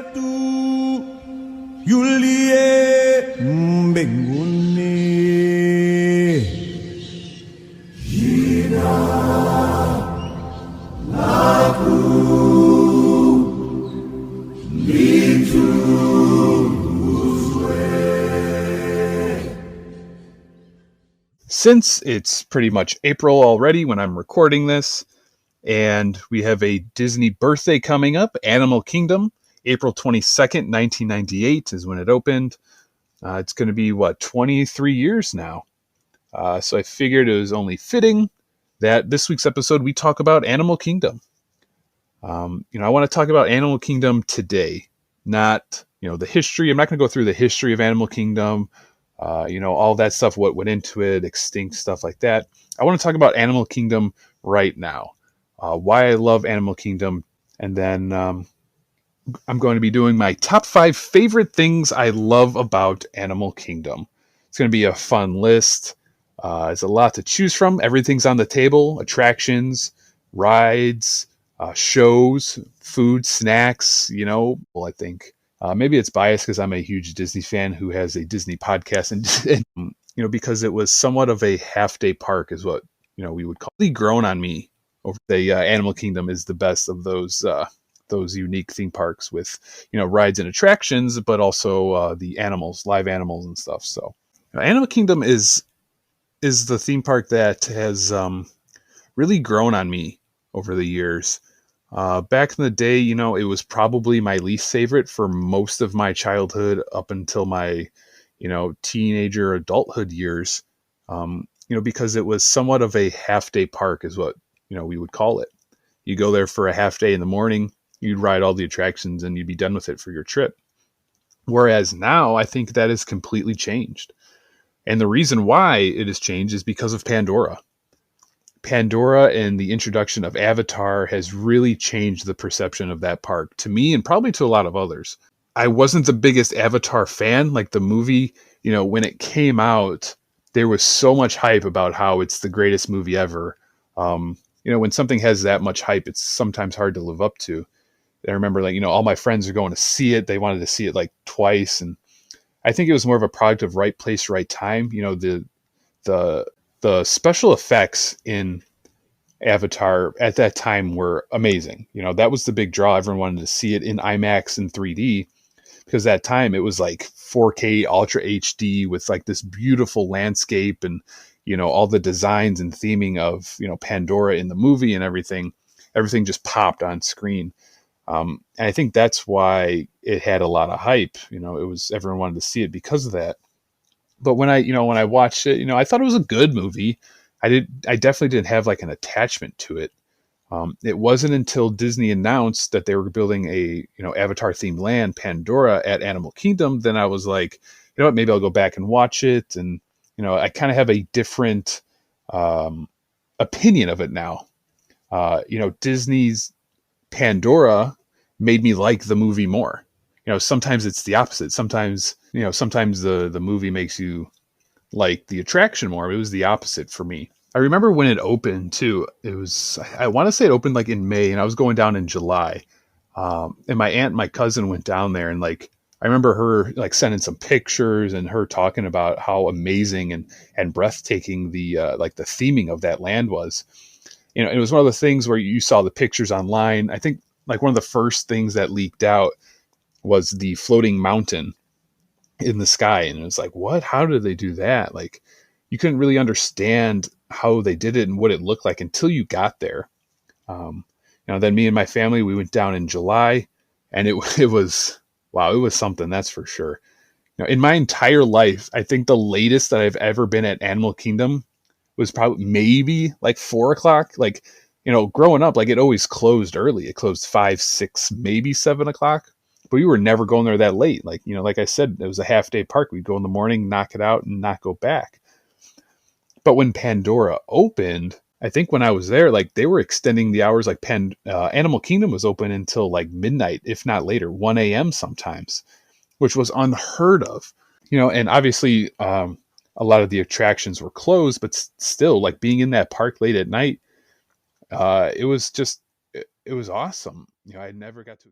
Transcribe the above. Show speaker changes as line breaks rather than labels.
tu Yulie mbinguni.
Since it's pretty much April already when I'm recording this, and we have a Disney birthday coming up, Animal Kingdom, April 22nd, 1998 is when it opened. It's going to be, 23 years now. So I figured it was only fitting that this week's episode we talk about Animal Kingdom. I want to talk about Animal Kingdom today, not, the history. I'm not going to go through the history of Animal Kingdom, all that stuff, what went into it, extinct stuff like that. I want to talk about Animal Kingdom right now, why I love Animal Kingdom, and then I'm going to be doing my top 5 favorite things I love about Animal Kingdom. It's going to be a fun list. There's a lot to choose from. Everything's on the table: attractions, rides, shows, food, snacks, I think. Maybe it's biased because I'm a huge Disney fan who has a Disney podcast, and because it was somewhat of a half-day park is what, we would call it. Really grown on me over the Animal Kingdom is the best of those unique theme parks with, rides and attractions, but also the animals, live animals and stuff. So Animal Kingdom is the theme park that has really grown on me over the years. Back in the day, it was probably my least favorite for most of my childhood up until my, teenager adulthood years, because it was somewhat of a half-day park is what, we would call it. You go there for a half day in the morning, you'd ride all the attractions, and you'd be done with it for your trip. Whereas now, I think that has completely changed. And the reason why it has changed is because of Pandora. Pandora and the introduction of Avatar has really changed the perception of that park to me and probably to a lot of others. I wasn't the biggest Avatar fan. Like the movie, when it came out, there was so much hype about how it's the greatest movie ever. When something has that much hype, it's sometimes hard to live up to. I remember all my friends are going to see it. They wanted to see it like twice. And I think it was more of a product of right place, right time. The special effects in Avatar at that time were amazing. That was the big draw. Everyone wanted to see it in IMAX and 3D because that time it was like 4K Ultra HD with like this beautiful landscape and, all the designs and theming of, Pandora in the movie and everything just popped on screen. And I think that's why it had a lot of hype. Everyone wanted to see it because of that. But when I watched it, I thought it was a good movie. I definitely didn't have like an attachment to it. It wasn't until Disney announced that they were building a, Avatar themed land, Pandora, at Animal Kingdom, then I was like, what, maybe I'll go back and watch it. And, I kind of have a different opinion of it now. Disney's Pandora made me like the movie more. Sometimes it's the opposite. Sometimes the movie makes you like the attraction more. It was the opposite for me. I remember when it opened too. I want to say it opened like in May, and I was going down in July. And my aunt and my cousin went down there, and I remember her sending some pictures and her talking about how amazing and breathtaking the the theming of that land was. It was one of the things where you saw the pictures online. I think one of the first things that leaked out was the floating mountain in the sky. And it was like, what? How did they do that? You couldn't really understand how they did it and what it looked like until you got there. Then me and my family, we went down in July, and it was, wow, it was something, that's for sure. In my entire life, I think the latest that I've ever been at Animal Kingdom was probably maybe 4:00. Growing up, it always closed early. It closed 5, 6, maybe 7:00. But we were never going there that late. Like I said, it was a half day park. We'd go in the morning, knock it out, and not go back. But when Pandora opened, I think when I was there, they were extending the hours. Animal Kingdom was open until midnight, if not later, 1 a.m. sometimes, which was unheard of. And obviously a lot of the attractions were closed, but still, being in that park late at night, it was awesome. I never got to.